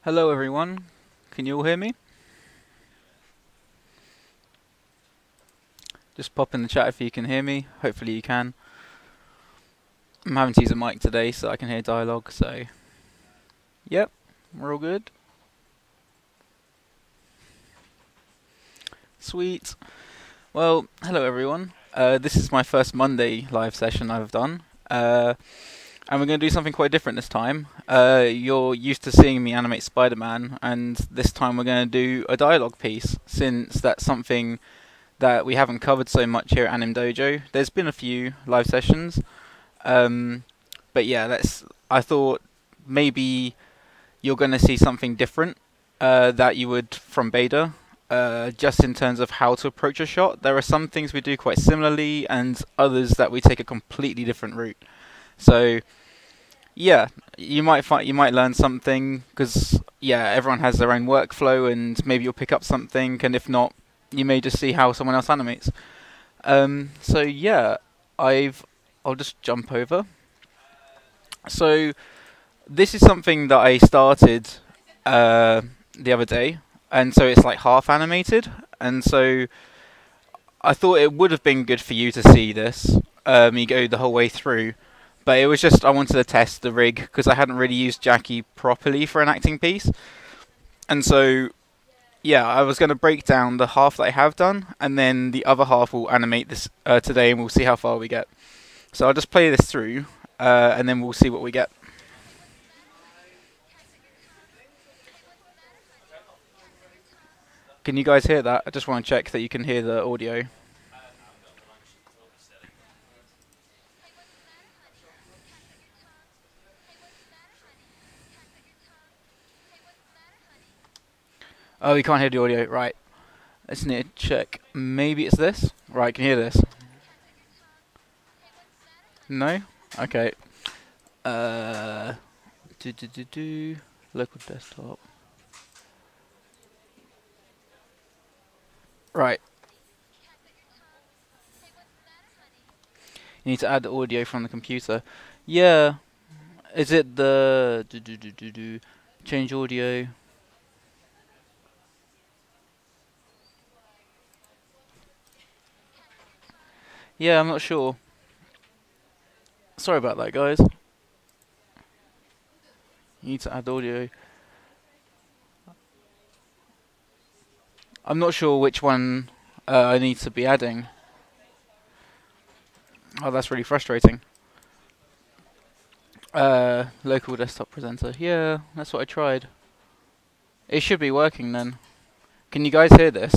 Hello everyone, can you all hear me? Just pop in the chat if you can hear me, hopefully you can. I'm having to use a mic today so I can hear dialogue, so yep, we're all good. Sweet. Well, hello everyone. This is my first Monday live session I've done. And we're going to do something quite different this time. You're used to seeing me animate Spider-Man, and this time we're going to do a dialogue piece, since that's something that we haven't covered so much here at Anim Dojo. There's been a few live sessions, but yeah, I thought maybe you're going to see something different that you would from Beta, just in terms of how to approach a shot. There are some things we do quite similarly, and others that we take a completely different route. So yeah, you might learn something, because yeah, everyone has their own workflow, and maybe you'll pick up something, and if not, you may just see how someone else animates. So yeah, I'll just jump over. So this is something that I started the other day, and so it's like half animated, and so I thought it would have been good for you to see this. You go the whole way through. But it was just, I wanted to test the rig, because I hadn't really used Jackie properly for an acting piece. And so, yeah, I was going to break down the half that I have done, and then the other half will animate this today, and we'll see how far we get. So I'll just play this through, and then we'll see what we get. Can you guys hear that? I just want to check that you can hear the audio. Oh, you can't hear the audio, right. Let's need to check. Maybe it's this? Right, can you hear this? No? Okay. Local desktop. Right. You need to add the audio from the computer. Yeah. Is it the change audio? Yeah, I'm not sure. Sorry about that, guys. You need to add audio. I'm not sure which one I need to be adding. Oh, that's really frustrating. Local desktop presenter. Yeah, that's what I tried. It should be working then. Can you guys hear this?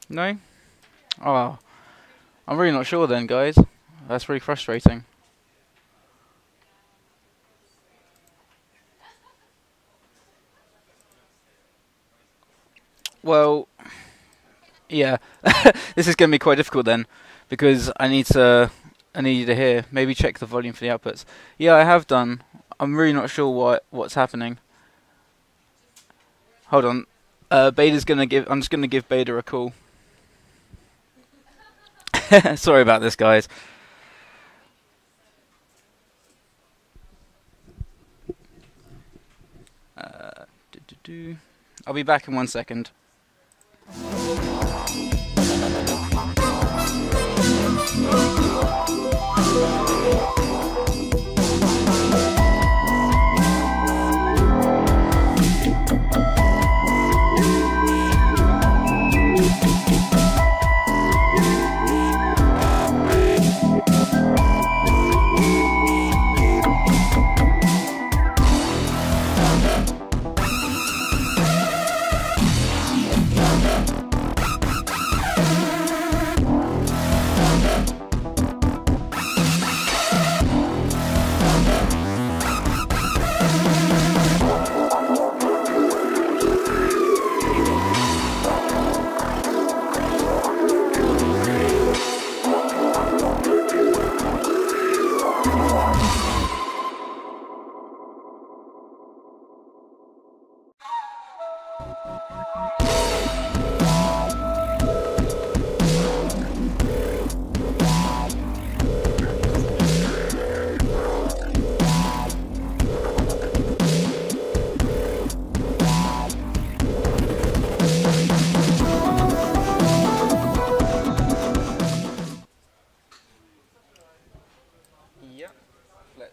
No? Oh, I'm really not sure then, guys. That's really frustrating. Well, yeah, this is going to be quite difficult then, because I need you to hear. Maybe check the volume for the outputs. Yeah, I have done. I'm really not sure what's happening. Hold on. Beta's gonna give. I'm just gonna give Beta a call. Sorry about this, guys. I'll be back in 1 second.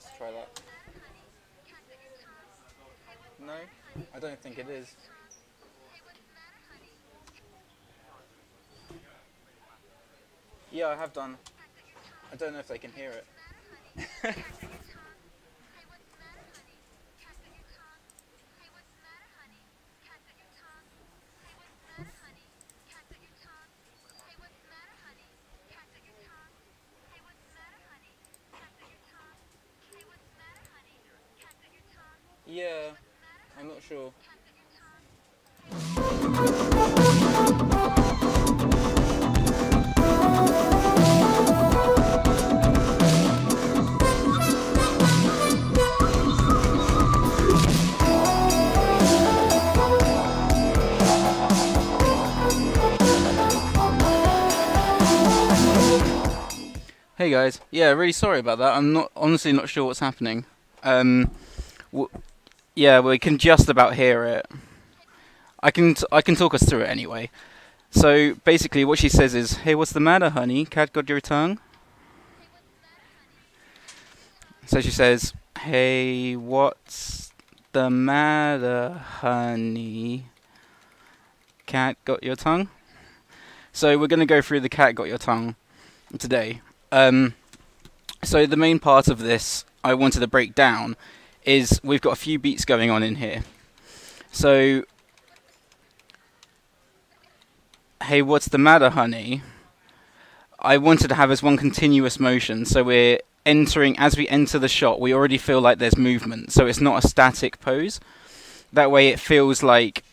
let's try that. No, I don't think it is. Yeah, I have done. I don't know if they can hear it. Yeah, I'm not sure. Hey guys, yeah, really sorry about that. I'm not honestly not sure what's happening. Um, w yeah, we can just about hear it. I can talk us through it anyway. So basically, what she says is, "Hey, what's the matter, honey? Cat got your tongue?" So she says, "Hey, what's the matter, honey? Cat got your tongue?" So we're gonna go through the cat got your tongue today. Um, so the main part of this I wanted to break down is we've got a few beats going on in here. So, hey, what's the matter, honey? I wanted to have as one continuous motion, so we're entering, as we enter the shot, we already feel like there's movement, so it's not a static pose. That way it feels like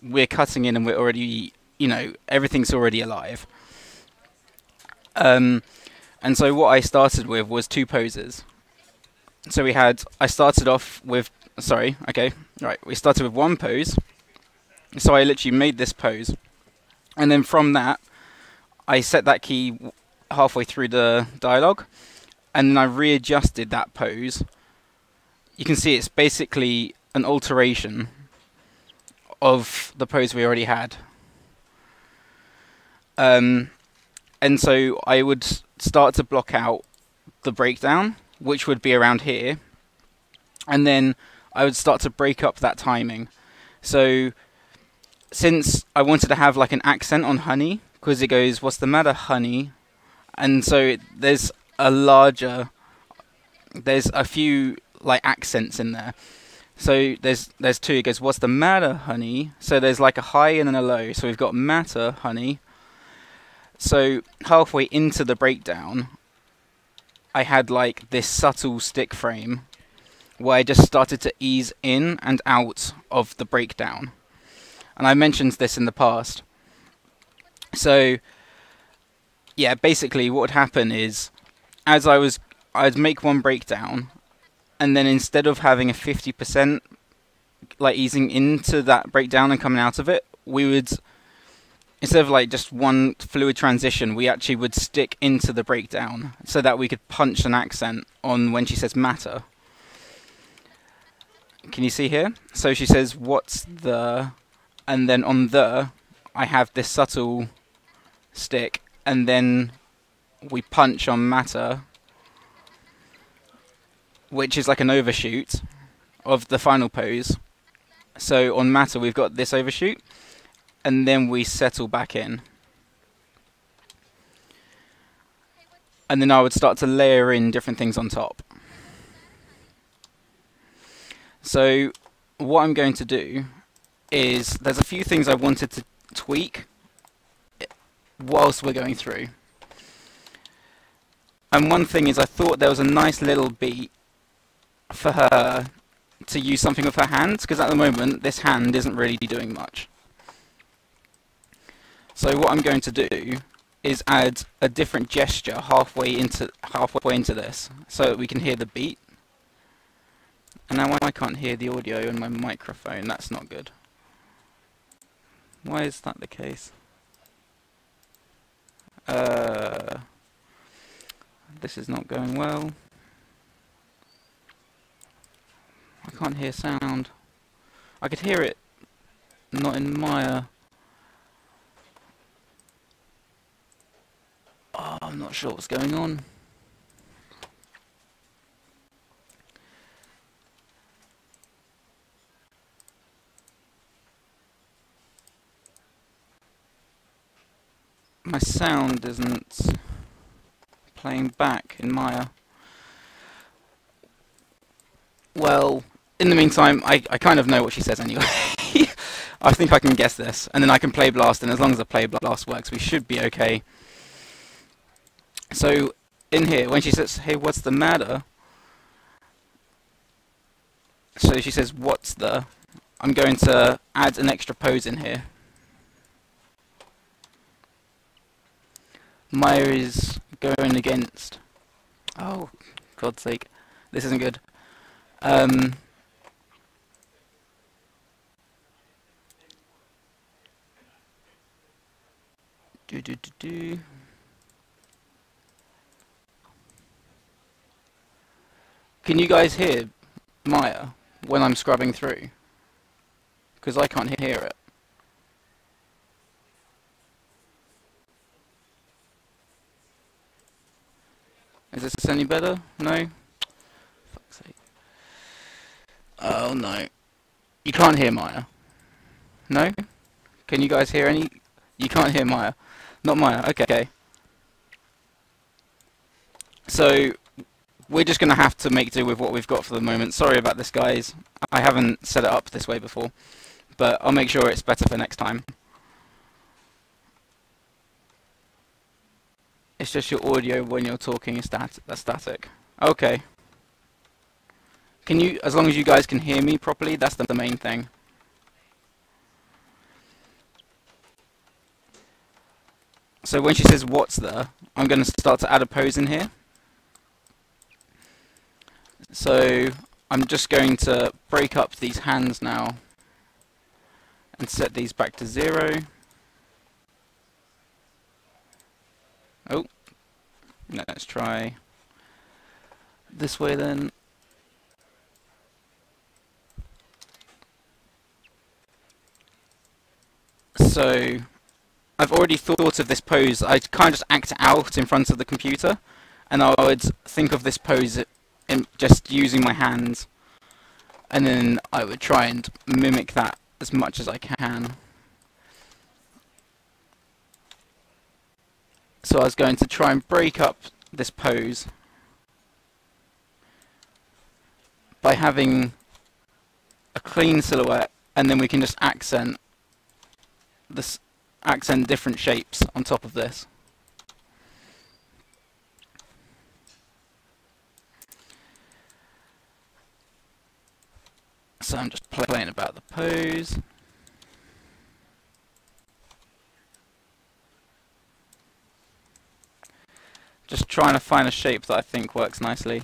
we're cutting in and we're already, everything's already alive. And so what I started with was two poses. So I started off with, we started with one pose. So I literally made this pose. And then from that, I set that key halfway through the dialogue. And then I readjusted that pose. You can see it's basically an alteration of the pose we already had. And so I would start to block out the breakdown, which would be around here, and then I would start to break up that timing. So since I wanted to have like an accent on honey, because it goes, "What's the matter, honey?" And so there's a few like accents in there. So there's two. It goes, "What's the matter, honey?" So there's like a high and then a low. So we've got matter, honey. So halfway into the breakdown, I had like this subtle stick frame where I just started to ease in and out of the breakdown. And I mentioned this in the past. So yeah, basically what would happen is I'd make one breakdown, and then instead of having a 50% like easing into that breakdown and coming out of it, we would, instead of like just one fluid transition, we actually would stick into the breakdown so that we could punch an accent on when she says matter. Can you see here? So she says, "What's the," and then on the, I have this subtle stick, and then we punch on matter, which is like an overshoot of the final pose. So on matter, we've got this overshoot, and then we settle back in. And then I would start to layer in different things on top. So what I'm going to do is, there's a few things I wanted to tweak whilst we're going through. And one thing is, I thought there was a nice little beat for her to use something with her hands, because at the moment this hand isn't really doing much. So what I'm going to do is add a different gesture halfway into this, so that we can hear the beat. And now I can't hear the audio in my microphone. That's not good. Why is that the case? This is not going well. I can't hear sound. I could hear it, not in my... Oh, I'm not sure what's going on. my sound isn't playing back in Maya. Well, in the meantime, I kind of know what she says anyway. I think I can guess this, and then I can play Blast, and as long as the play Blast works, we should be okay. So, in here, when she says, hey, what's the matter? So she says, what's the... I'm going to add an extra pose in here. Maya is going against... Oh, God's sake. This isn't good. Can you guys hear Maya when I'm scrubbing through? Because I can't hear it. Is this any better? No? Fuck's sake. Oh no. You can't hear Maya? No? Can you guys hear any? You can't hear Maya. Not Maya, okay. So, we're just going to have to make do with what we've got for the moment. Sorry about this, guys. I haven't set it up this way before, but I'll make sure it's better for next time. It's just your audio when you're talking is static. Okay. Can you, as long as you guys can hear me properly, that's the main thing. So when she says what's there, I'm going to start to add a pose in here. So I'm just going to break up these hands now and set these back to 0. Oh, let's try this way then. So I've already thought of this pose. I kind of just act it out in front of the computer, and I would think of this pose in just using my hands, and then I would try and mimic that as much as I can. So I was going to try and break up this pose by having a clean silhouette, and then we can just accent different shapes on top of this. So I'm just playing about the pose. Just trying to find a shape that I think works nicely.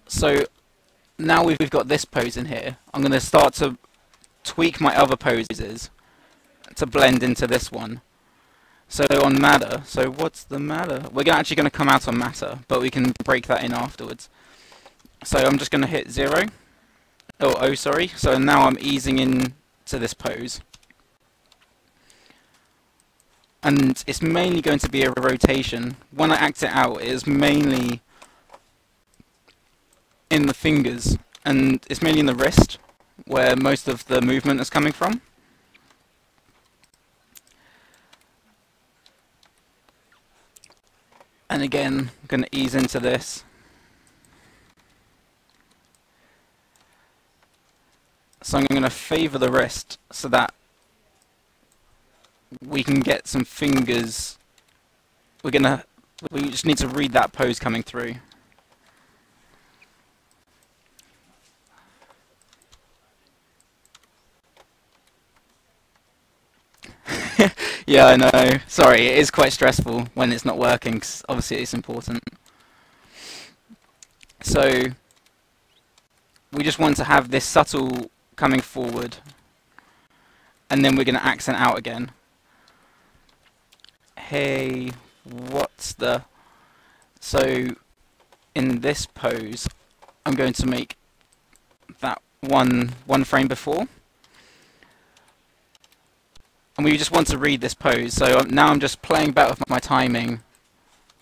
So now we've got this pose in here, I'm going to start to tweak my other poses to blend into this one. So on matter, so what's the matter? We're actually going to come out on matter, but we can break that in afterwards. So I'm just going to hit 0. Oh, sorry. So now I'm easing in to this pose. And it's mainly going to be a rotation. When I act it out, it is mainly in the fingers, and it's mainly in the wrist where most of the movement is coming from. And again, I'm going to ease into this. So I'm going to favour the wrist so that we can get some fingers. We just need to read that pose coming through. Yeah, I know. Sorry, it is quite stressful when it's not working, 'cause obviously it's important. So we just want to have this subtle coming forward, and then we're going to accent out again. Hey, what's the... So in this pose, I'm going to make that one frame before. And we just want to read this pose, so now I'm just playing about with my timing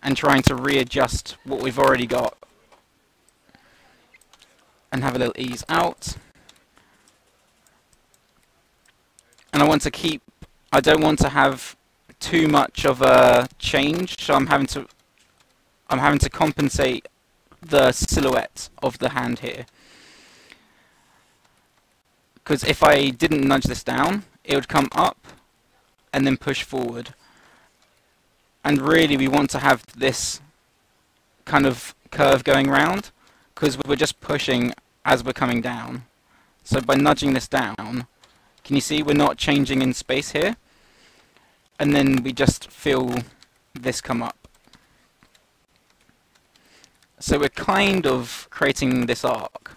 and trying to readjust what we've already got and have a little ease out. and I don't want to have too much of a change, so I'm having to compensate the silhouette of the hand here. Because if I didn't nudge this down, it would come up and then push forward. And really we want to have this kind of curve going round, because we're just pushing as we're coming down. So by nudging this down, can you see we're not changing in space here? And then we just feel this come up. So we're kind of creating this arc.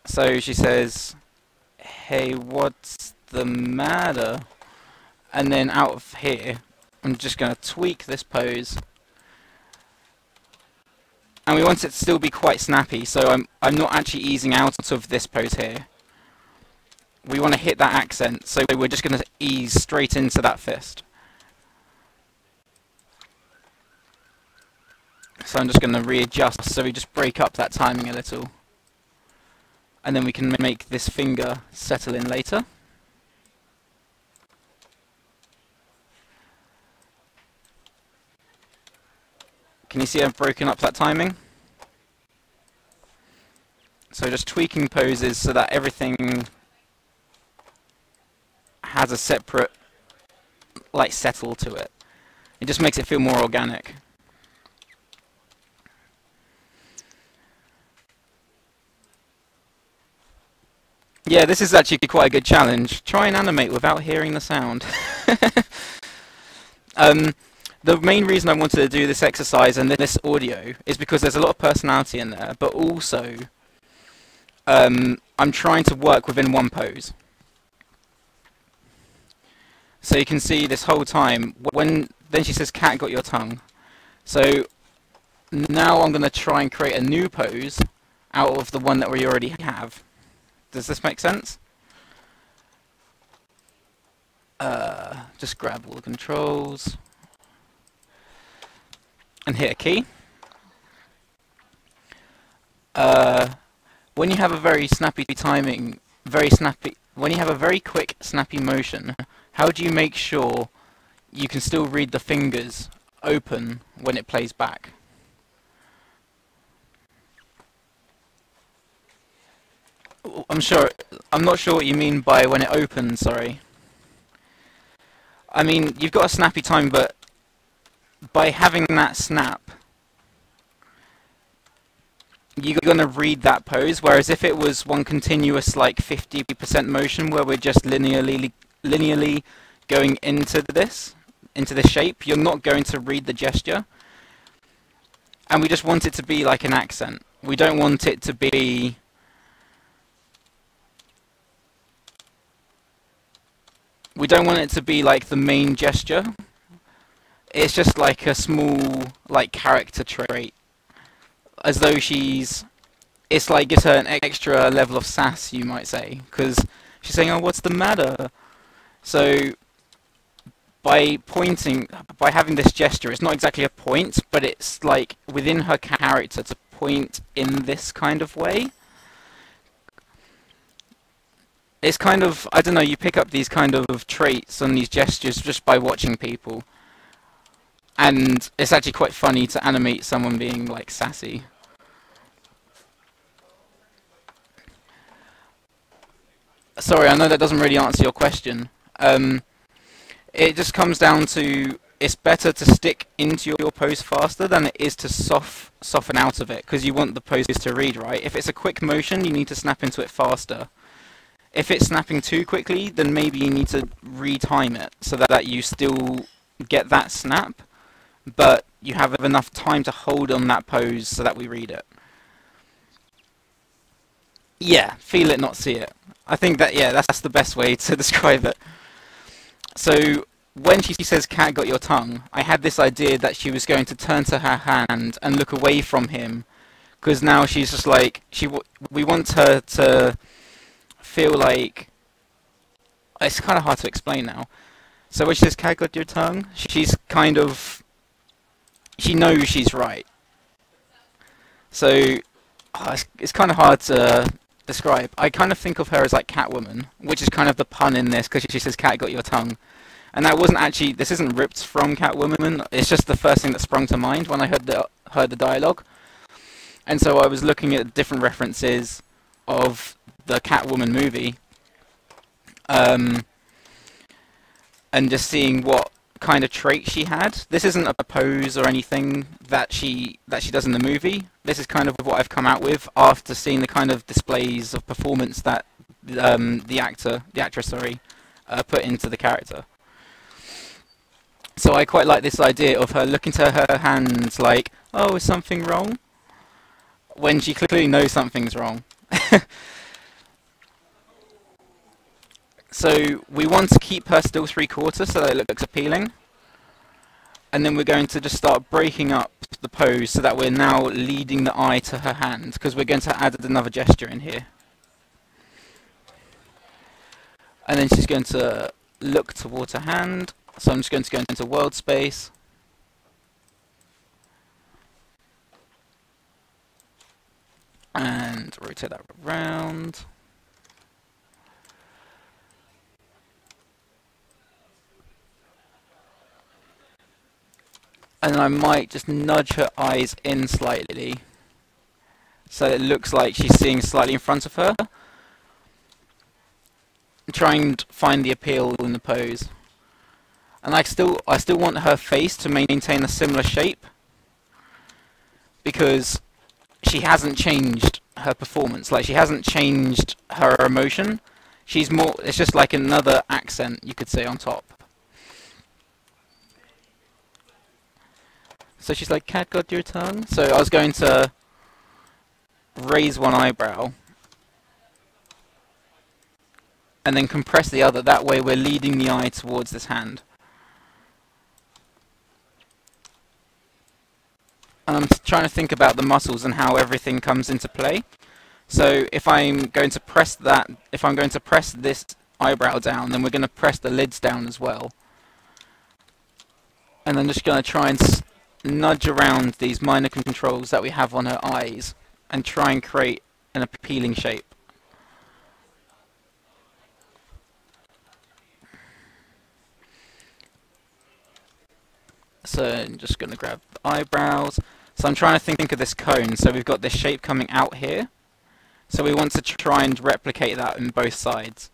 So she says, "Hey, what's the matter?" And then out of here, I'm just going to tweak this pose. And we want it to still be quite snappy, so I'm not actually easing out of this pose here. We want to hit that accent, so we're just going to ease straight into that fist. So I'm just going to readjust, so we just break up that timing a little. And then we can make this finger settle in later. Can you see I've broken up that timing? So just tweaking poses so that everything has a separate, like, settle to it. It just makes it feel more organic. Yeah, this is actually quite a good challenge. Try and animate without hearing the sound. The main reason I wanted to do this exercise and this audio is because there's a lot of personality in there, but also I'm trying to work within one pose. So you can see this whole time, then she says, "Cat got your tongue." So now I'm going to try and create a new pose out of the one that we already have. Does this make sense? Just grab all the controls and hit a key. When you have a very snappy timing, when you have a very quick, snappy motion, how do you make sure you can still read the fingers open when it plays back? I'm not sure what you mean by when it opens, sorry. I mean, you've got a snappy time, but by having that snap, you're going to read that pose, whereas if it was one continuous, like, 50% motion where we're just linearly going into this shape, you're not going to read the gesture. And we just want it to be like an accent. We don't want it to be... We don't want it to be like the main gesture. It's just like a small, like, character trait. As though it's like gives her an extra level of sass, you might say, because she's saying, "Oh, what's the matter?" So by having this gesture, it's not exactly a point, but it's like within her character to point in this kind of way. It's kind of, I don't know, you pick up these kind of traits and these gestures just by watching people. And it's actually quite funny to animate someone being, like, sassy. Sorry, I know that doesn't really answer your question. It just comes down to, it's better to stick into your pose faster than it is to soften out of it, because you want the pose to read, right? If it's a quick motion, you need to snap into it faster. If it's snapping too quickly, then maybe you need to retime it so that you still get that snap, but you have enough time to hold on that pose so that we read it. Yeah, feel it, not see it. I think that, yeah, that's the best way to describe it. So when she says, "Cat got your tongue," I had this idea that she was going to turn to her hand and look away from him, because now she's just like, we want her to feel like, it's kind of hard to explain now. So when she says, "Cat got your tongue," she's kind of, she knows she's right. So it's kind of hard to describe. I kind of think of her as like Catwoman, which is kind of the pun in this because she says, "Cat got your tongue," and that wasn't actually. This isn't ripped from Catwoman. It's just the first thing that sprung to mind when I heard the dialogue, and so I was looking at different references of the Catwoman movie, and just seeing what kind of trait she had. This isn't a pose or anything that she does in the movie. This is kind of what I've come out with after seeing the kind of displays of performance that the actress, put into the character. So I quite like this idea of her looking to her hands like, oh, is something wrong? When she clearly knows something's wrong. So we want to keep her still 3/4 so that it looks appealing. And then we're going to just start breaking up the pose so that we're now leading the eye to her hand, because we're going to add another gesture in here. And then she's going to look towards her hand. So I'm just going to go into world space. And rotate that around. And I might just nudge her eyes in slightly, so it looks like she's seeing slightly in front of her. Try and find the appeal in the pose. And I still want her face to maintain a similar shape, because she hasn't changed her performance. Like, she hasn't changed her emotion. She's more. It's just like another accent, you could say, on top. So she's like, "Cat got your tongue?" So I was going to raise one eyebrow and then compress the other. That way we're leading the eye towards this hand. And I'm trying to think about the muscles and how everything comes into play. So if I'm going to press this eyebrow down, then we're going to press the lids down as well. And I'm just going to try and nudge around these minor controls that we have on her eyes and try and create an appealing shape. So I'm just going to grab the eyebrows. So I'm trying to think of this cone. So we've got this shape coming out here. So we want to try and replicate that in both sides.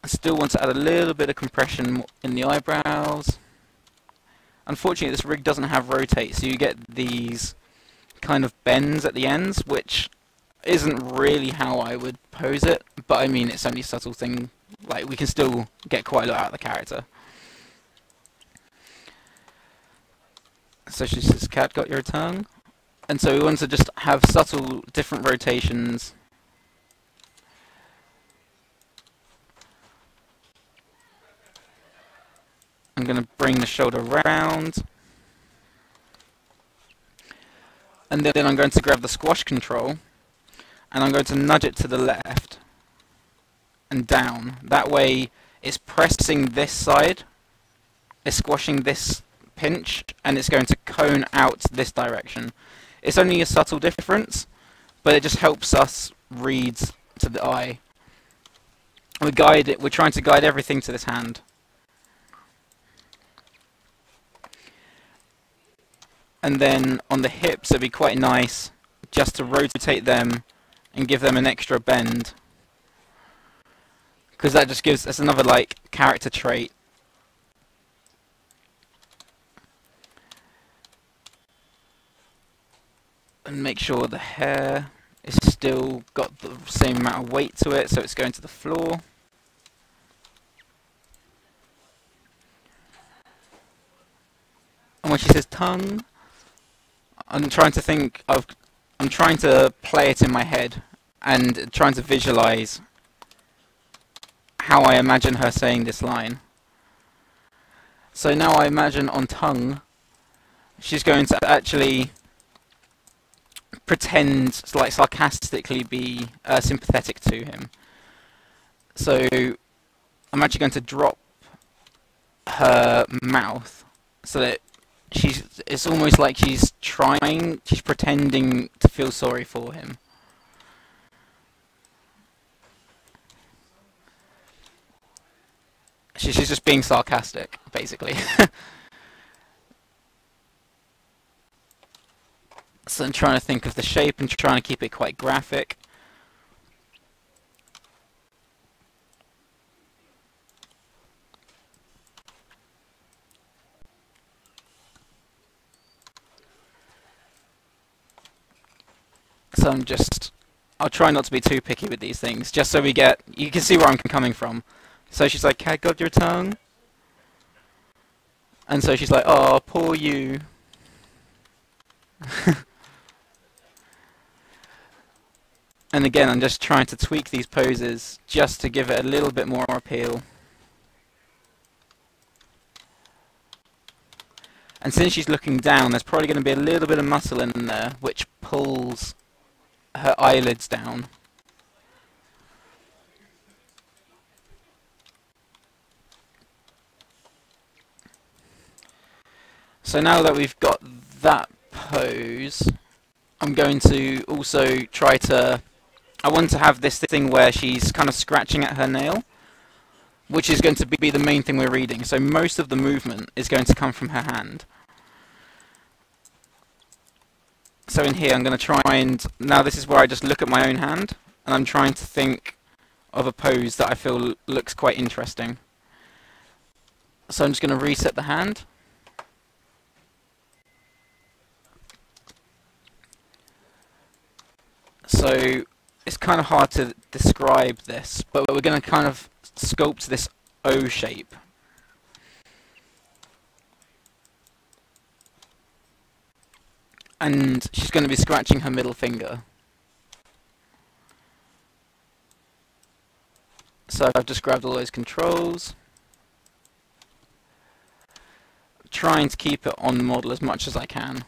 I still want to add a little bit of compression in the eyebrows. Unfortunately, this rig doesn't have rotate, so you get these kind of bends at the ends, which isn't really how I would pose it, but I mean, it's only a subtle thing. Like, we can still get quite a lot out of the character. So she says, "Cat got your tongue?" And so we want to just have subtle different rotations. I'm going to bring the shoulder round. And then I'm going to grab the squash control, and I'm going to nudge it to the left and down. That way it's pressing this side, it's squashing this pinch, and it's going to cone out this direction. It's only a subtle difference, but it just helps us read to the eye. We're trying to guide everything to this hand. And then on the hips, it'd be quite nice just to rotate them and give them an extra bend, because that just gives us another like character trait. And make sure the hair is still got the same amount of weight to it, so it's going to the floor. And when she says tongue, I'm trying to play it in my head and trying to visualize how I imagine her saying this line. So now I imagine on tongue, she's going to actually pretend, like, sarcastically be sympathetic to him. So I'm actually going to drop her mouth so that it's almost like she's pretending to feel sorry for him. She's just being sarcastic, basically. So I'm trying to think of the shape and trying to keep it quite graphic. So I'll try not to be too picky with these things, just so you can see where I'm coming from. So she's like, "Cat got your tongue?" And so she's like, "Oh, poor you." And again, I'm just trying to tweak these poses just to give it a little bit more appeal. And since she's looking down, there's probably going to be a little bit of muscle in there, which pulls her eyelids down. So now that we've got that pose, I'm going to also try to... I want to have this thing where she's kind of scratching at her nail, which is going to be the main thing we're reading. So most of the movement is going to come from her hand. So in here I'm going to try and... Now this is where I just look at my own hand, and I'm trying to think of a pose that I feel looks quite interesting. So I'm just going to reset the hand. So it's kind of hard to describe this, but we're going to kind of sculpt this O shape. And she's going to be scratching her middle finger. So I've just grabbed all those controls, trying to keep it on the model as much as I can.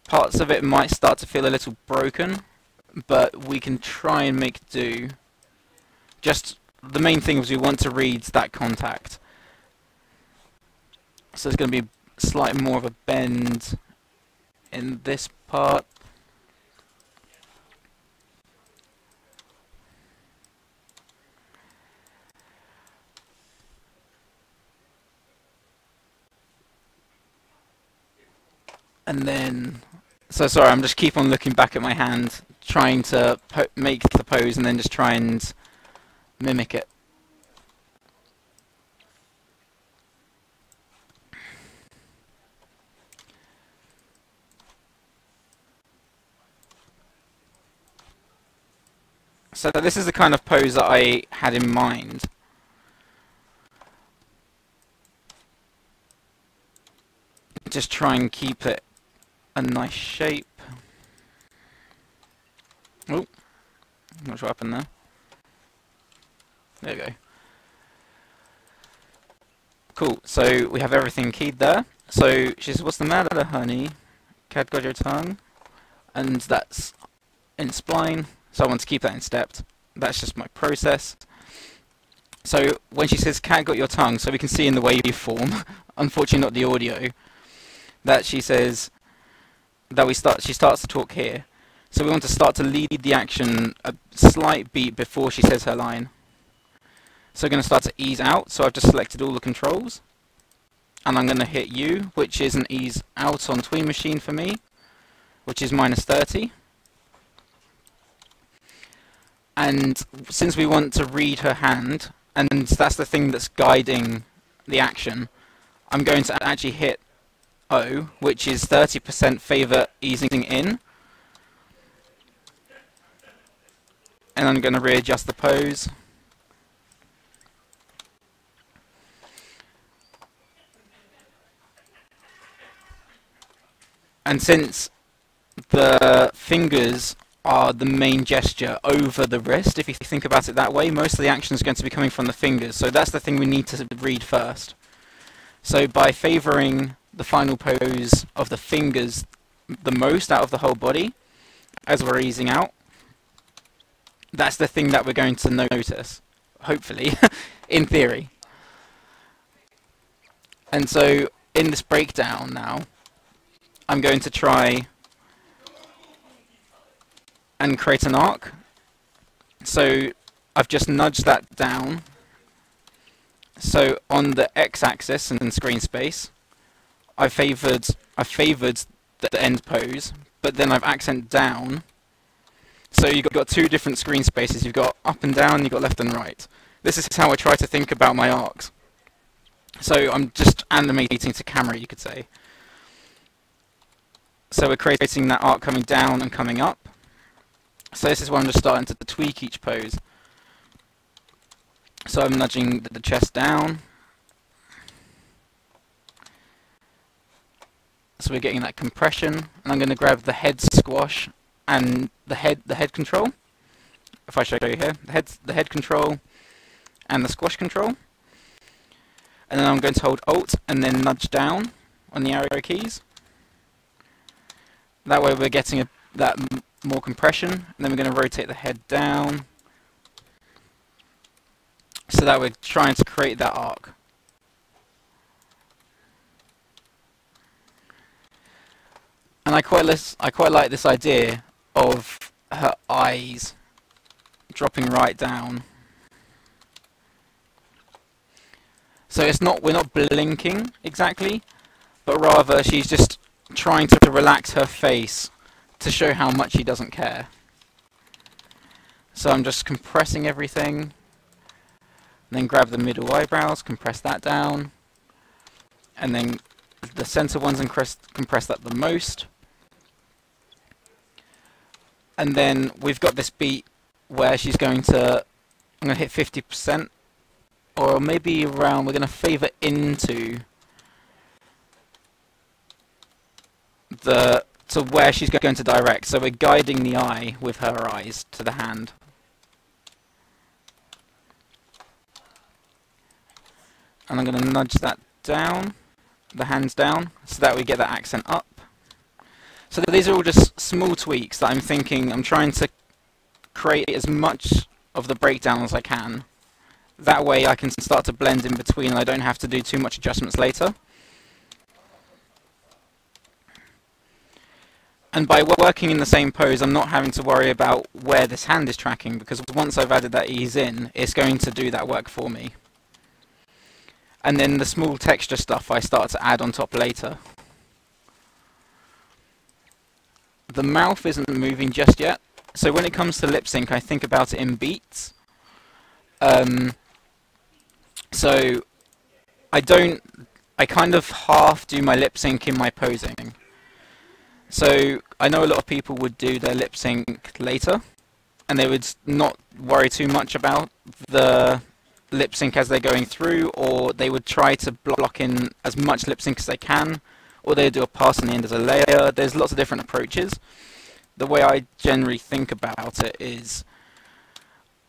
Parts of it might start to feel a little broken, but we can try and make do. Just the main thing is we want to read that contact. So there's going to be slightly more of a bend in this part. And then, so sorry, I'm just keep on looking back at my hand, trying to make the pose and then just try and mimic it. So this is the kind of pose that I had in mind. Just try and keep it a nice shape. Oh, not sure what happened there. There we go. Cool, so we have everything keyed there. So she says, "What's the matter, honey? Cat got your tongue?" And that's in spline. So I want to keep that in stepped. That's just my process. So when she says "cat got your tongue," so we can see in the waveform, unfortunately not the audio, that she says that she starts to talk here. So we want to start to lead the action a slight beat before she says her line. So we're going to start to ease out. So I've just selected all the controls, and I'm going to hit U, which is an ease out on Tween Machine for me, which is -30. And since we want to read her hand, and that's the thing that's guiding the action, I'm going to actually hit O, which is 30% favor easing in. And I'm going to readjust the pose. And since the fingers are the main gesture over the wrist, if you think about it that way, most of the action is going to be coming from the fingers. So that's the thing we need to read first. So by favoring the final pose of the fingers the most out of the whole body, as we're easing out, that's the thing that we're going to notice, hopefully, in theory. And so in this breakdown now, I'm going to try and create an arc. So I've just nudged that down. So on the x-axis and screen space, I favoured the end pose, but then I've accent down. So you've got two different screen spaces. You've got up and down, you've got left and right. This is how I try to think about my arcs. So I'm just animating to camera, you could say. So we're creating that arc coming down and coming up. So this is where I'm just starting to tweak each pose. So I'm nudging the chest down. So we're getting that compression, and I'm going to grab the head squash and the head control. If I show you here, the head control and the squash control. And then I'm going to hold Alt and then nudge down on the arrow keys. That way we're getting that more compression, and then we're going to rotate the head down, so that we're trying to create that arc. And I quite like this idea of her eyes dropping right down. So we're not blinking exactly, but rather she's just trying to relax her face to show how much she doesn't care. So I'm just compressing everything, and then grab the middle eyebrows, compress that down, and then the center ones and compress that the most. And then we've got this beat where she's going to, I'm going to hit 50%, or maybe around, we're going to favour into to where she's going to direct. So we're guiding the eye with her eyes to the hand. And I'm going to nudge that down, the hands down, so that we get that accent up. So these are all just small tweaks that I'm thinking, I'm trying to create as much of the breakdown as I can. That way I can start to blend in between and I don't have to do too much adjustments later. And by working in the same pose, I'm not having to worry about where this hand is tracking, because once I've added that ease in, it's going to do that work for me. And then the small texture stuff I start to add on top later. The mouth isn't moving just yet, so when it comes to lip sync, I think about it in beats. So I kind of half do my lip sync in my posing. So I know a lot of people would do their lip sync later, and they would not worry too much about the lip sync as they're going through, or they would try to block in as much lip sync as they can, or they do a pass on the end as a layer. There's lots of different approaches. The way I generally think about it is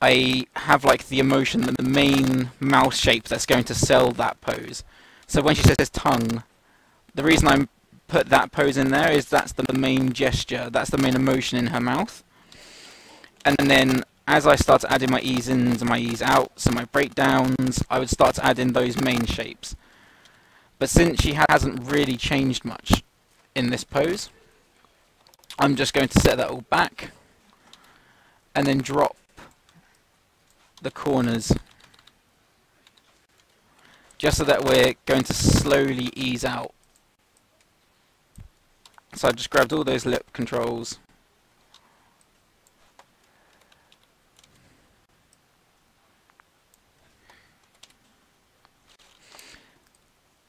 I have like the emotion, the main mouth shape that's going to sell that pose. So when she says tongue, the reason I put that pose in there is that's the main gesture, that's the main emotion in her mouth. And then as I start to add in my ease ins and my ease outs and my breakdowns, I would start to add in those main shapes. But since she hasn't really changed much in this pose, I'm just going to set that all back and then drop the corners, just so that we're going to slowly ease out. So I just grabbed all those lip controls.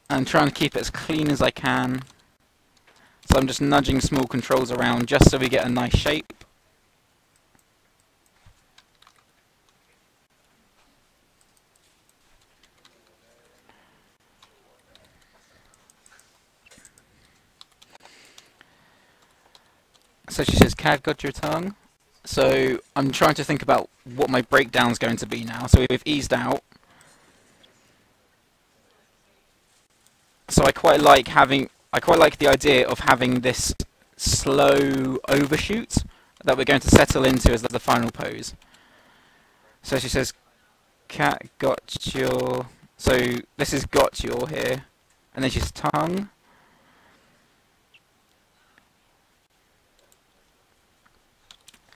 I'm trying to keep it as clean as I can. So I'm just nudging small controls around just so we get a nice shape. So she says, "Cat got your tongue?" So I'm trying to think about what my breakdown's going to be now. So we've eased out. So I quite like the idea of having this slow overshoot that we're going to settle into as the final pose. So she says, "Cat got your." So this is got your here. and then she's tongue.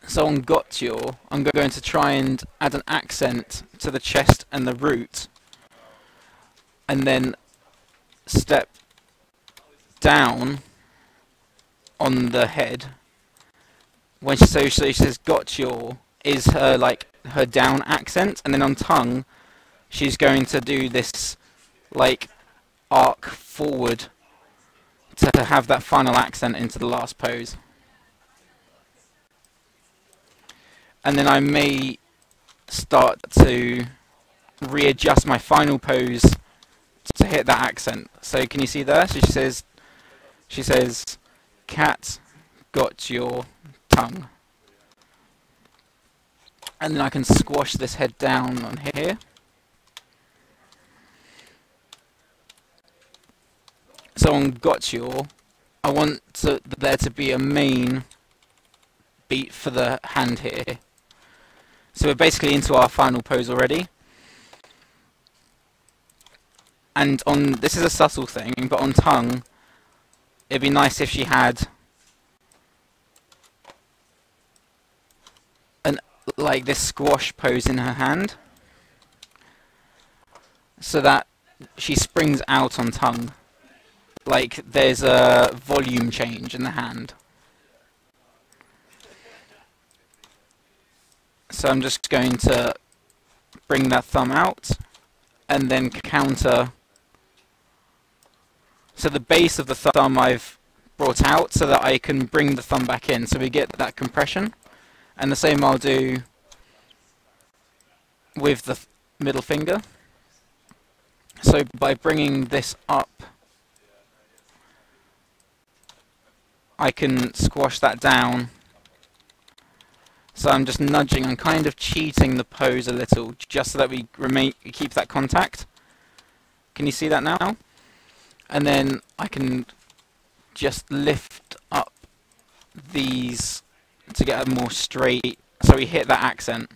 So on got your, I'm going to try and add an accent to the chest and the root, and then step down on the head. When she says got your is her like her down accent, and then on tongue she's going to do this like arc forward to have that final accent into the last pose. And then I may start to readjust my final pose to hit that accent. So can you see there? So she says cat got your tongue. And then I can squash this head down on here. So on got your, I want there to be a main beat for the hand here. So we're basically into our final pose already. And on, this is a subtle thing, but on tongue, it'd be nice if she had like this squash pose in her hand, so that she springs out on tongue, like there's a volume change in the hand. So I'm just going to bring that thumb out and then counter. So the base of the thumb I've brought out so that I can bring the thumb back in, so we get that compression. And the same I'll do with the middle finger. So by bringing this up, I can squash that down. So I'm just nudging, I'm kind of cheating the pose a little, just so that we keep that contact. Can you see that now? And then I can just lift up these to get a more straight, so we hit that accent.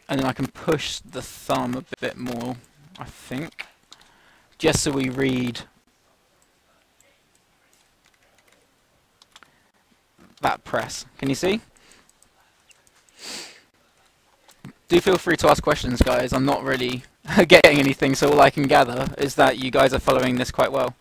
And then I can push the thumb a bit more, I think, just so we read that press. Can you see? Do feel free to ask questions, guys. I'm not really getting anything, so all I can gather is that you guys are following this quite well.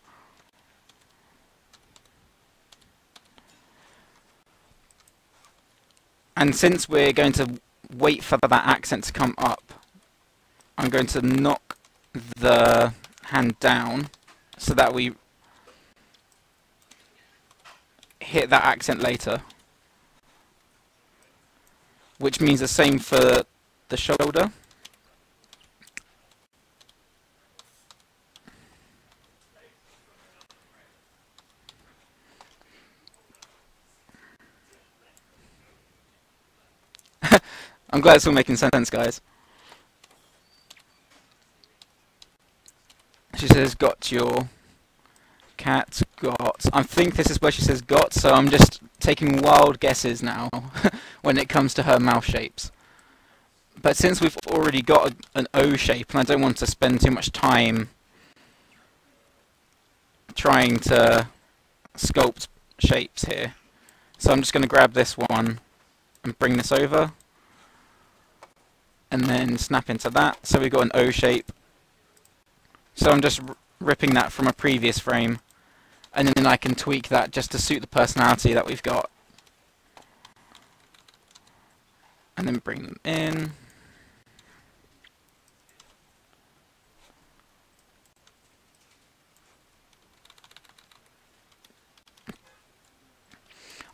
And since we're going to wait for that accent to come up, I'm going to knock the hand down so that we hit that accent later, which means the same for the shoulder. I'm glad it's all making sense, guys. She says, got your cat, got. I think this is where she says got, so I'm just taking wild guesses now when it comes to her mouth shapes. But since we've already got an O shape, and I don't want to spend too much time trying to sculpt shapes here, so I'm just going to grab this one and bring this over, and then snap into that, so we've got an O shape. So I'm just ripping that from a previous frame, and then I can tweak that just to suit the personality that we've got. And then bring them in.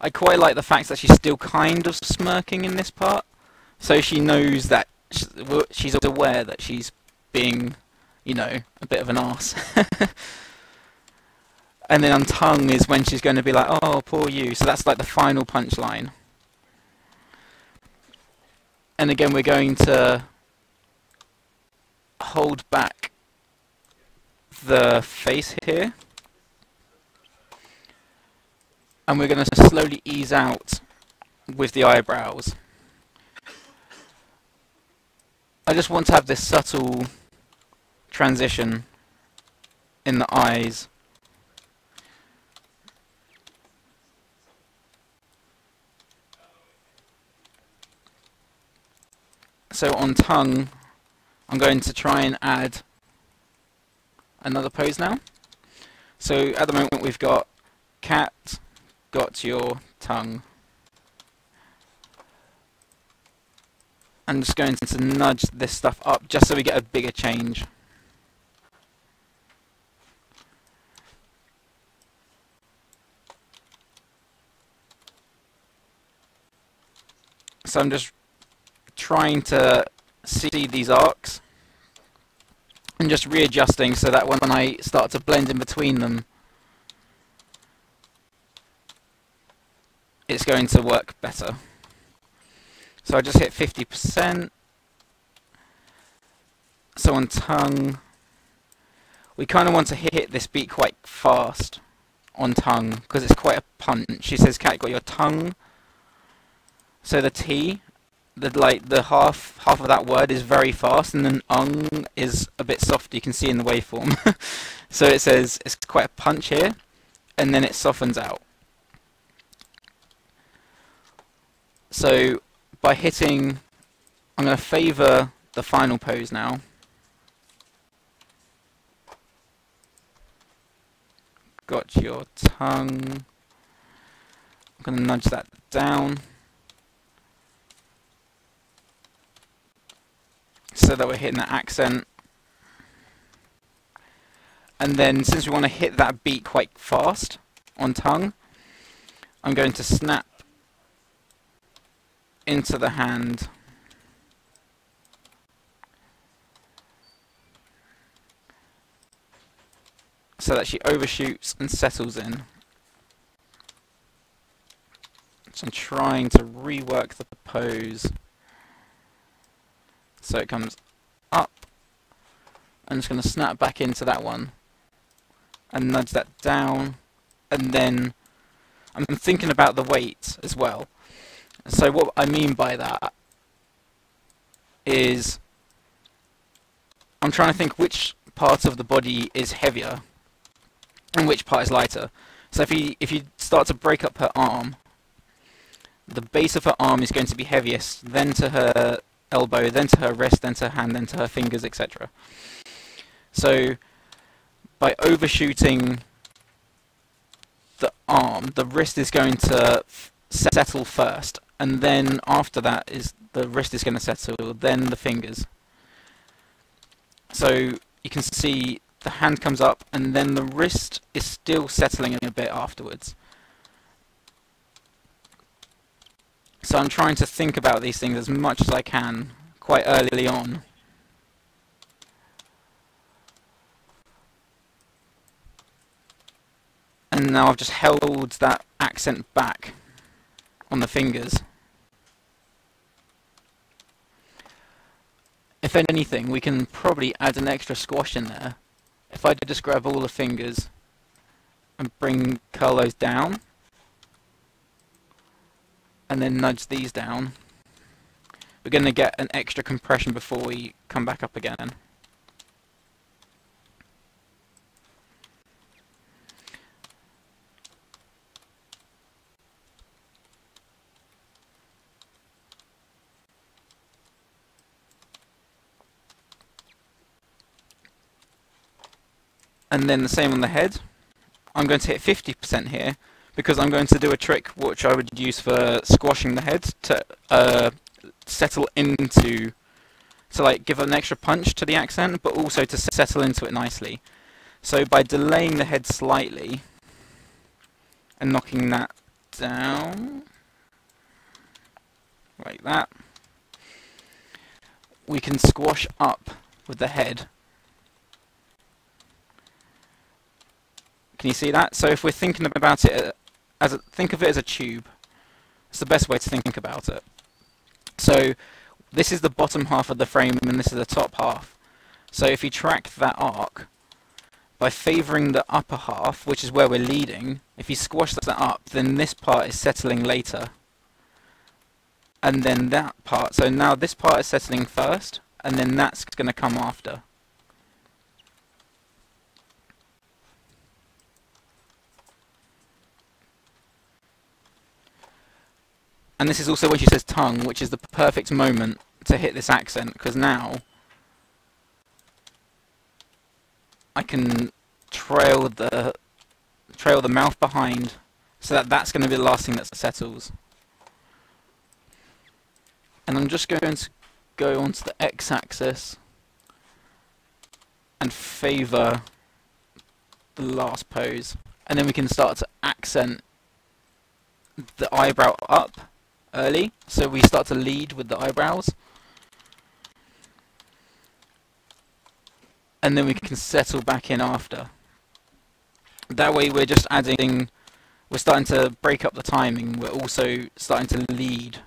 I quite like the fact that she's still kind of smirking in this part, so she knows that she's aware that she's being, you know, a bit of an arse. And then on tongue is when she's going to be like, oh, poor you. So that's like the final punchline. And again, we're going to hold back the face here. And we're going to slowly ease out with the eyebrows. I just want to have this subtle transition in the eyes. So on tongue, I'm going to try and add another pose now. So at the moment we've got cat, got your tongue. I'm just going to nudge this stuff up just so we get a bigger change. So I'm just trying to see these arcs and just readjusting so that when I start to blend in between them, it's going to work better. So I just hit 50%. So on tongue, we kind of want to hit this beat quite fast on tongue because it's quite a punch. She says, "Cat, got your tongue." So the T, the half of that word is very fast, and then is a bit soft. You can see in the waveform. So it says it's quite a punch here, and then it softens out. So by hitting, I'm going to favour the final pose now. Got your tongue. I'm going to nudge that down so that we're hitting that accent. And then since we want to hit that beat quite fast on tongue, I'm going to snap into the hand so that she overshoots and settles in. So I'm trying to rework the pose so it comes up. I'm just going to snap back into that one and nudge that down, and then I'm thinking about the weight as well. So what I mean by that is I'm trying to think which part of the body is heavier and which part is lighter. So if you start to break up her arm, the base of her arm is going to be heaviest, then to her elbow, then to her wrist, then to her hand, then to her fingers, etc. So by overshooting the arm, the wrist is going to settle first, and then after that is the wrist is going to settle, then the fingers. So you can see the hand comes up, and then the wrist is still settling a bit afterwards. So I'm trying to think about these things as much as I can quite early on. And now I've just held that accent back on the fingers. If anything, we can probably add an extra squash in there. If I just grab all the fingers and curl those down, and then nudge these down, we're going to get an extra compression before we come back up again. And then the same on the head. I'm going to hit 50% here because I'm going to do a trick which I would use for squashing the head to settle into, to like give an extra punch to the accent, but also to settle into it nicely. So by delaying the head slightly and knocking that down like that, we can squash up with the head. Can you see that? So if we're thinking about it think of it as a tube. It's the best way to think about it. So this is the bottom half of the frame and this is the top half. So if you track that arc, by favouring the upper half, which is where we're leading, if you squash that up, then this part is settling later. And then that part, so now this part is settling first, and then that's going to come after. And this is also when she says tongue, which is the perfect moment to hit this accent, because now I can trail the mouth behind, so that's going to be the last thing that settles. And I'm just going to go onto the x-axis and favour the last pose, and then we can start to accent the eyebrow up early, so we start to lead with the eyebrows, and then we can settle back in after. That way we're just adding, we're starting to break up the timing, we're also starting to lead.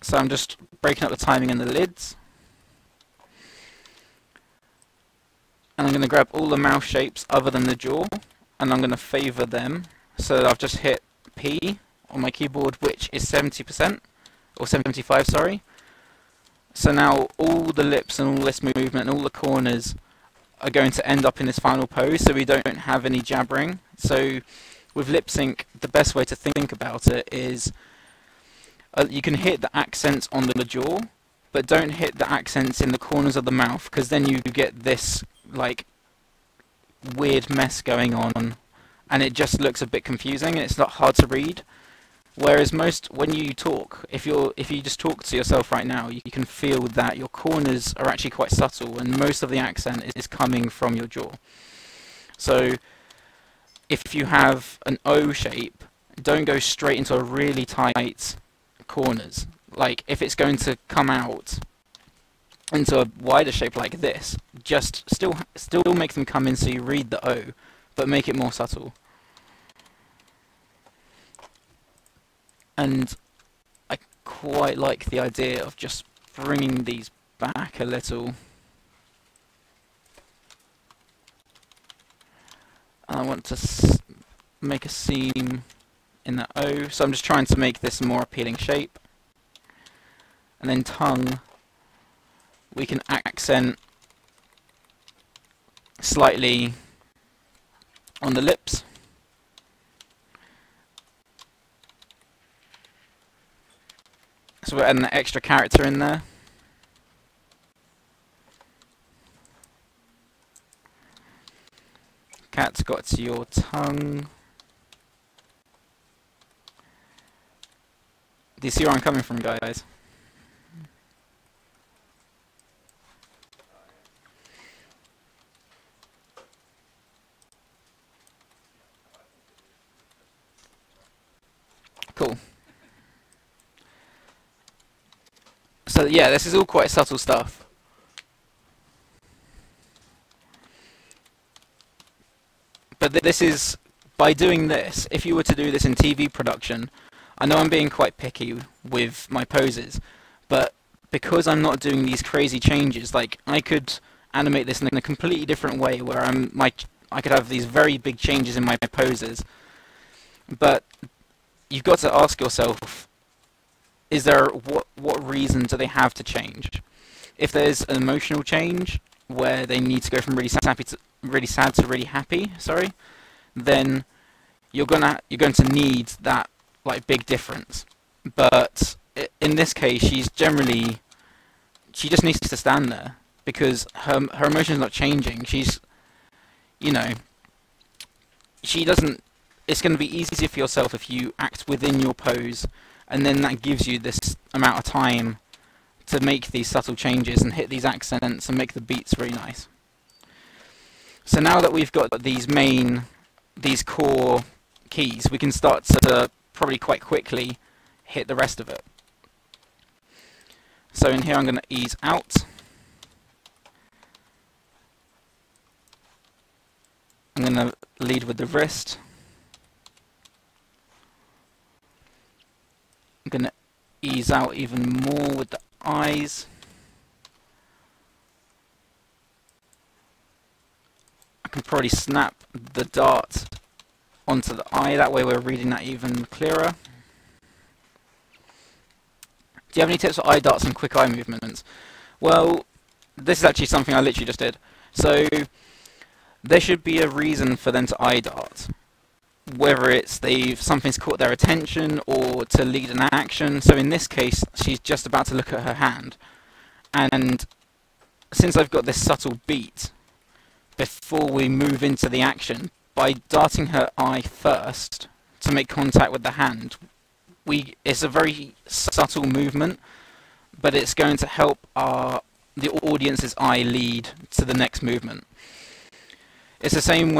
So I'm just breaking up the timing in the lids. And I'm going to grab all the mouth shapes other than the jaw, and I'm going to favour them. So I've just hit P on my keyboard, which is 70%, or 75, sorry. So now all the lips and all this movement and all the corners are going to end up in this final pose, so we don't have any jabbering. So with lip sync, the best way to think about it is you can hit the accents on the jaw, but don't hit the accents in the corners of the mouth, because then you get this like weird mess going on, and it just looks a bit confusing and it's not hard to read. Whereas when you talk, if you just talk to yourself right now, you can feel that your corners are actually quite subtle, and most of the accent is coming from your jaw. So if you have an O shape, don't go straight into a really tight corners. Like if it's going to come out into a wider shape like this, just still make them come in so you read the O, but make it more subtle. And I quite like the idea of just bringing these back a little. I want to make a seam in that O, so I'm just trying to make this a more appealing shape. And then tongue, we can accent slightly on the lips. So we're adding an extra character in there. Cat's got to your tongue. Do you see where I'm coming from, guys? Cool. So yeah, this is all quite subtle stuff. But this is, by doing this, if you were to do this in TV production, I know I'm being quite picky with my poses, but because I'm not doing these crazy changes, like I could animate this in a completely different way where I could have these very big changes in my poses, but you've got to ask yourself, is there what reason do they have to change? If there's an emotional change where they need to go from really sad to really happy, sorry, then you're going to need that like big difference. But in this case, she just needs to stand there because her emotion's not changing. She's, you know, she doesn't. It's going to be easier for yourself if you act within your pose, and then that gives you this amount of time to make these subtle changes and hit these accents and make the beats really nice. So now that we've got these core keys, we can start to probably quite quickly hit the rest of it. So in here I'm going to ease out. I'm going to lead with the wrist. I'm going to ease out even more with the eyes. I can probably snap the dart onto the eye, that way we're reading that even clearer. Do you have any tips for eye darts and quick eye movements? Well, this is actually something I literally just did. So there should be a reason for them to eye dart, whether it's something's caught their attention or to lead an action. So in this case, she's just about to look at her hand, and since I've got this subtle beat before we move into the action, by darting her eye first to make contact with the hand, it's a very subtle movement, but it's going to help the audience's eye lead to the next movement. It's the same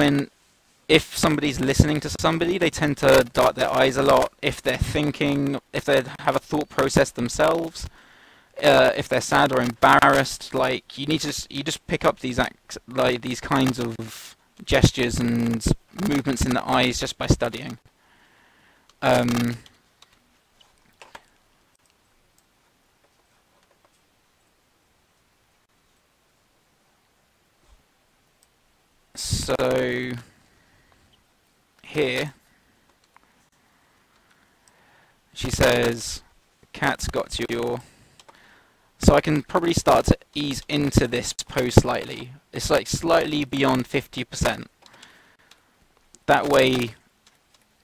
if somebody's listening to somebody, they tend to dart their eyes a lot. If they're thinking, if they have a thought process themselves, if they're sad or embarrassed, like you just pick up these kinds of gestures and movements in the eyes just by studying. So here she says, "Cat's got your." So I can probably start to ease into this pose slightly. It's like slightly beyond 50%. That way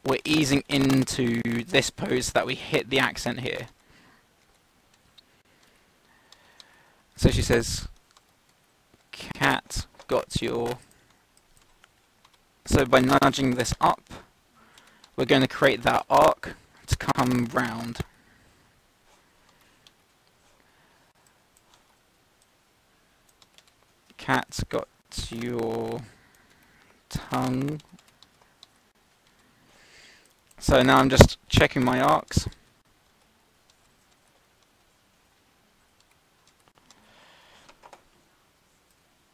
we're easing into this pose so that we hit the accent here. So she says, "Cat got your." So by nudging this up, we're going to create that arc to come round. Cat's got your tongue. So now I'm just checking my arcs.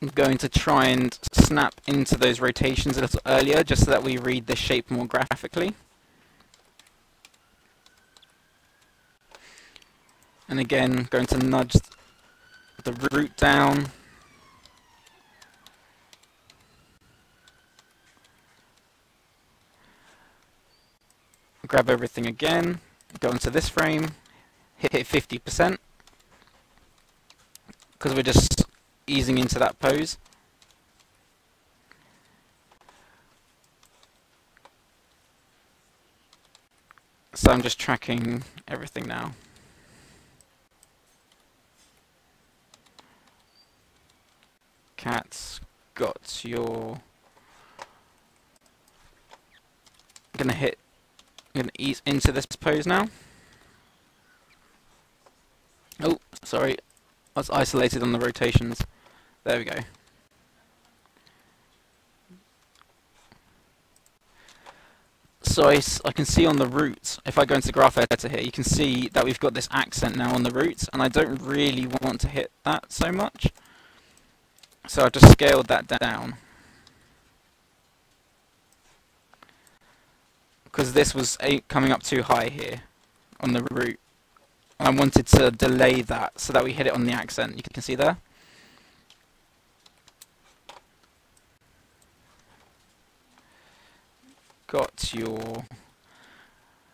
I'm going to try and snap into those rotations a little earlier, just so that we read the shape more graphically. And again, going to nudge the root down. Grab everything again, go into this frame, hit 50%, because we're just easing into that pose. So I'm just tracking everything now. Cat's got your... I'm going to ease into this pose now. Oh, sorry, I was isolated on the rotations. There we go. So I can see on the roots, if I go into graph editor here, you can see that we've got this accent now on the roots, and I don't really want to hit that so much. So I've just scaled that down. Because this was coming up too high here on the root. And I wanted to delay that so that we hit it on the accent. You can see there. Got your...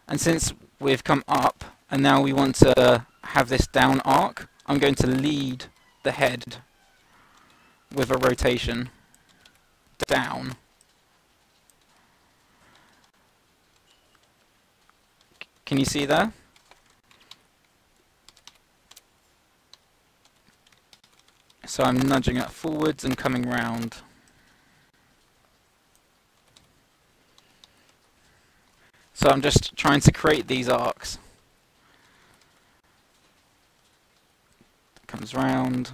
And since we've come up and now we want to have this down arc, I'm going to lead the head with a rotation down. Can you see there? So I'm nudging it forwards and coming round. So I'm just trying to create these arcs. Comes round.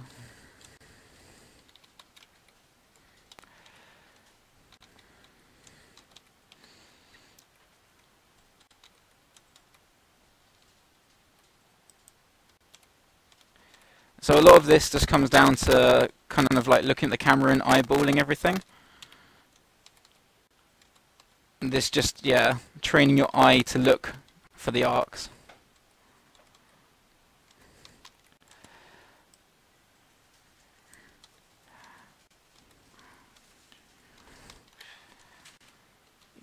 So a lot of this just comes down to kind of like looking at the camera and eyeballing everything. This just, yeah, training your eye to look for the arcs.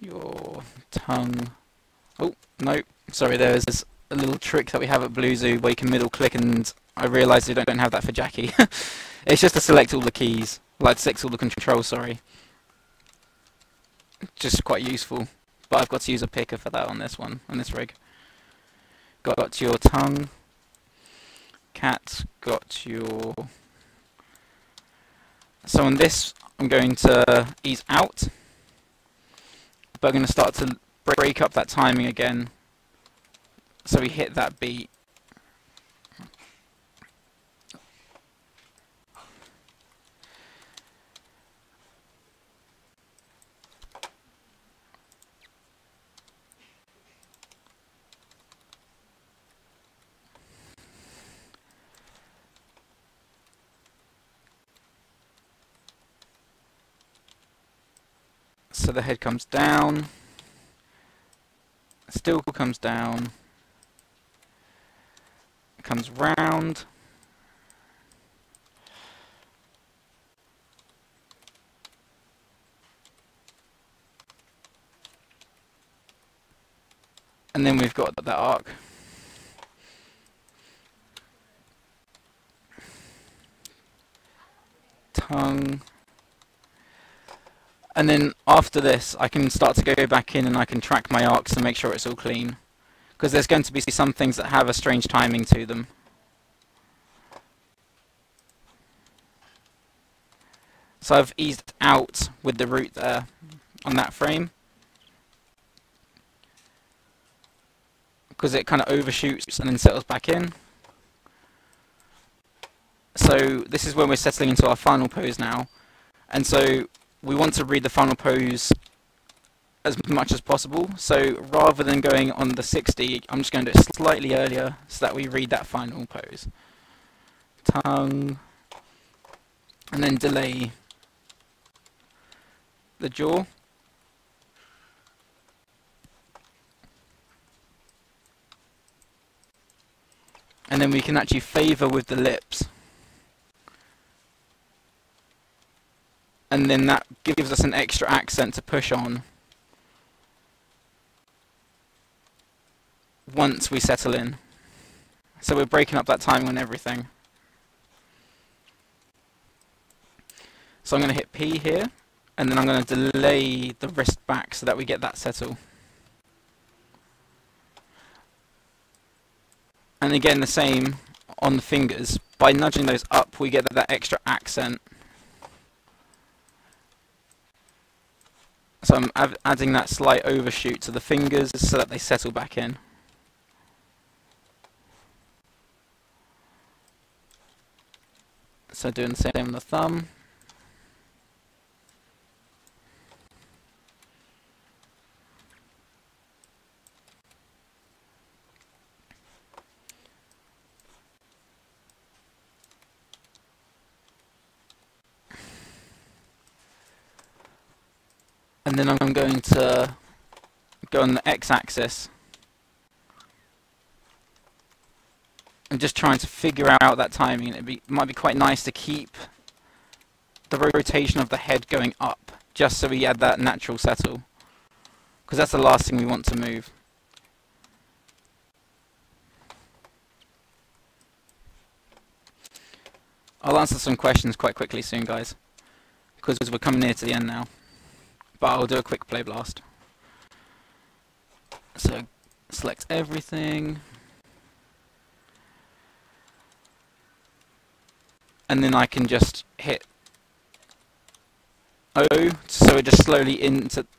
Your tongue. Oh, no, sorry, there's a little trick that we have at Blue Zoo where you can middle click, and I realised we don't have that for Jackie. It's just to select all the keys, like select all the controls, sorry. Just quite useful. But I've got to use a picker for that on this one, on this rig. Got your tongue. Cat, got your... So on this, I'm going to ease out. But I'm going to start to break up that timing again. So we hit that beat. So the head comes down, still comes down, comes round, and then we've got that arc. Tongue. And then after this, I can start to go back in and I can track my arcs to make sure it's all clean. Because there's going to be some things that have a strange timing to them. So I've eased out with the root there on that frame. Because it kind of overshoots and then settles back in. So this is when we're settling into our final pose now. And so we want to read the final pose as much as possible. So rather than going on the 60, I'm just going to do it slightly earlier so that we read that final pose. Tongue. And then delay the jaw. And then we can actually favour with the lips. And then that gives us an extra accent to push on once we settle in. So we're breaking up that timing on everything. So I'm going to hit P here, and then I'm going to delay the wrist back so that we get that settle. And again the same on the fingers. By nudging those up we get that extra accent. So I'm adding that slight overshoot to the fingers so that they settle back in. So doing the same on the thumb. And then I'm going to go on the x-axis and just trying to figure out that timing. It might be quite nice to keep the rotation of the head going up, just so we add that natural settle, because that's the last thing we want to move. I'll answer some questions quite quickly soon, guys, because we're coming near to the end now. But I'll do a quick play blast. So select everything. And then I can just hit O, so it just slowly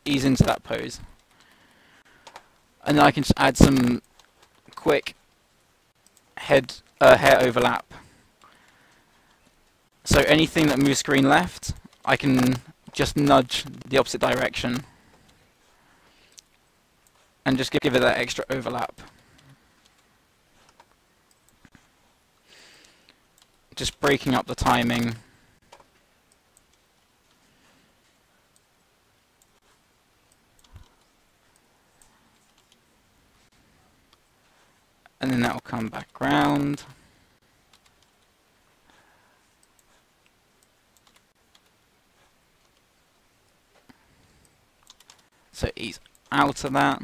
ease into that pose. And then I can just add some quick hair overlap. So anything that moves screen left, I can just nudge the opposite direction and just give it that extra overlap. Just breaking up the timing. And then that will come back round. So ease out of that.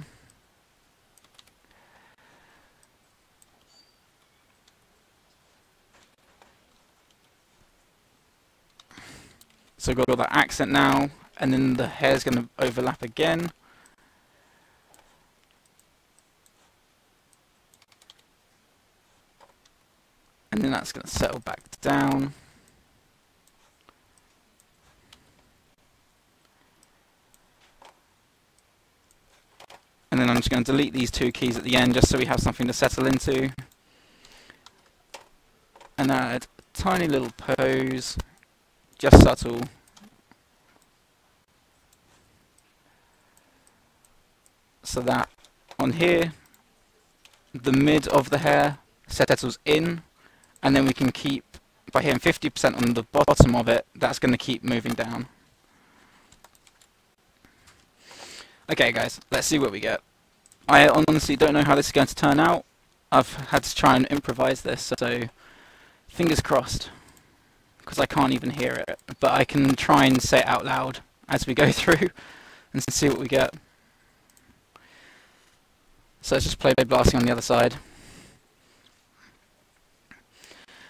So we've got that accent now, and then the hair's going to overlap again. And then that's going to settle back down. And then I'm just going to delete these two keys at the end just so we have something to settle into. And add a tiny little pose, just subtle. So that on here, the mid of the hair settles in, and then we can keep, by hitting 50% on the bottom of it, that's going to keep moving down. Okay guys, let's see what we get. I honestly don't know how this is going to turn out. I've had to try and improvise this, so fingers crossed, because I can't even hear it. But I can try and say it out loud as we go through and see what we get. So let's just play blasting on the other side.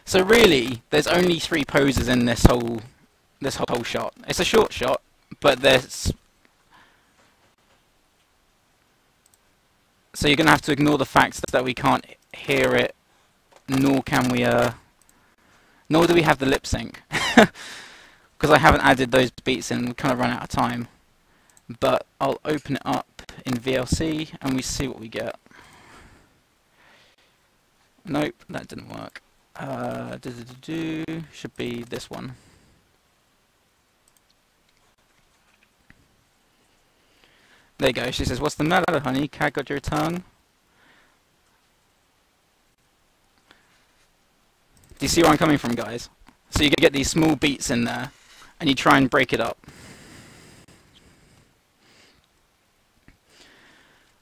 So really, there's only 3 poses in this whole shot. It's a short shot, but there's... So you're going to have to ignore the fact that we can't hear it, nor can we, nor do we have the lip sync. Because I haven't added those beats in, we kind of run out of time. But I'll open it up in VLC and we see what we get. Nope, that didn't work. Should be this one. There you go. She says, "What's the matter, honey? Cat got your tongue?" Do you see where I'm coming from, guys? So you get these small beats in there, and you try and break it up.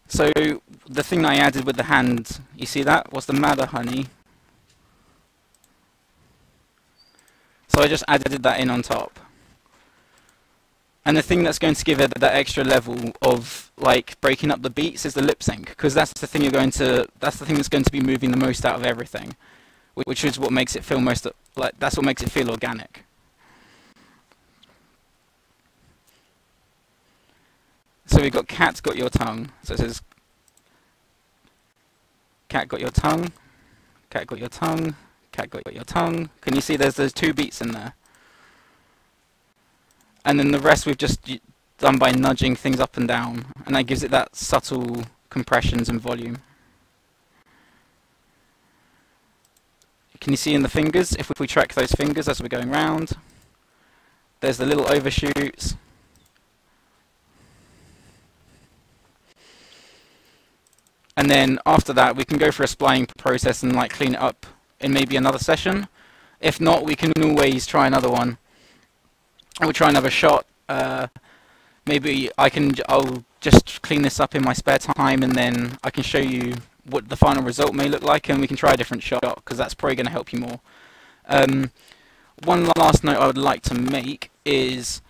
So the thing that I added with the hand, you see that? "What's the matter, honey?" So I just added that in on top. And the thing that's going to give it that extra level of like breaking up the beats is the lip sync, because that's the thing that's going to be moving the most out of everything, which is what makes it feel that's what makes it feel organic. So we've got "Cat got your tongue." So it says "Cat got your tongue, cat got your tongue, cat got your tongue." Can you see there's those 2 beats in there? And then the rest we've just done by nudging things up and down, and that gives it that subtle compressions and volume. Can you see in the fingers, if we track those fingers as we're going round, there's the little overshoots. And then after that we can go for a spline process and like clean it up in maybe another session. If not, we can always try another one. We'll try another shot. Maybe I'll just clean this up in my spare time, and then I can show you what the final result may look like, and we can try a different shot, because that's probably going to help you more. One last note I would like to make is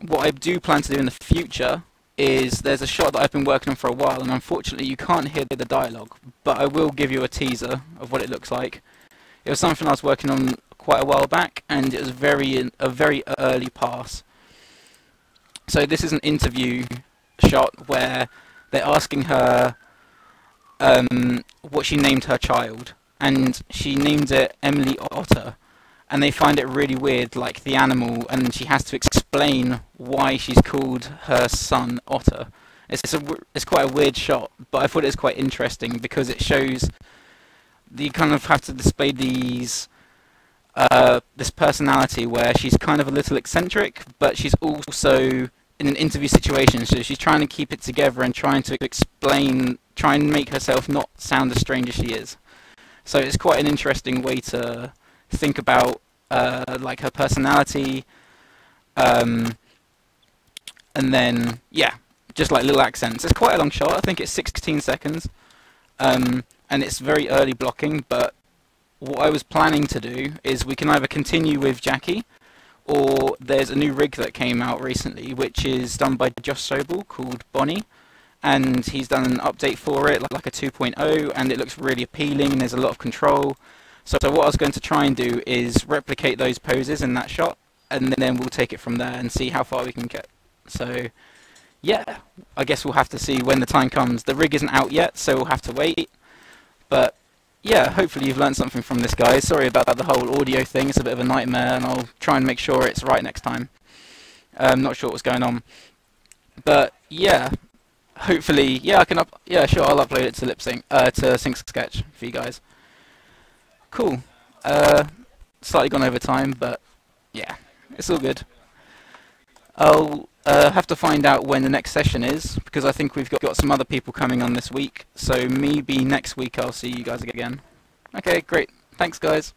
what I do plan to do in the future is there's a shot that I've been working on for a while, and unfortunately you can't hear the dialogue, but I will give you a teaser of what it looks like. It was something I was working on quite a while back, and it was a very early pass. So this is an interview shot where they're asking her what she named her child, and she named it Emily Otter, and they find it really weird, like the animal, and she has to explain why she's called her son Otter. It's quite a weird shot, but I thought it was quite interesting because it shows you kind of have to display this personality where she's kind of a little eccentric, but she's also in an interview situation, so she's trying to keep it together and trying to try and make herself not sound as strange as she is. So it's quite an interesting way to think about like her personality, and then yeah, just like little accents. It's quite a long shot. I think it's 16 seconds, and it's very early blocking, but what I was planning to do is we can either continue with Jackie, or there's a new rig that came out recently which is done by Josh Sobel called Bonnie, and he's done an update for it, like a 2.0, and it looks really appealing and there's a lot of control. So what I was going to try and do is replicate those poses in that shot, and then we'll take it from there and see how far we can get. So yeah, I guess we'll have to see when the time comes. The rig isn't out yet, so we'll have to wait. But yeah, hopefully you've learned something from this, guys. Sorry about the whole audio thing. It's a bit of a nightmare, and I'll try and make sure it's right next time. I'm not sure what's going on. But yeah, hopefully, yeah, I can yeah, sure, I'll upload it to to Sync Sketch for you guys. Cool. Slightly gone over time, but yeah, it's all good. I'll have to find out when the next session is, because I think we've got some other people coming on this week. So maybe next week I'll see you guys again. Okay, great. Thanks, guys.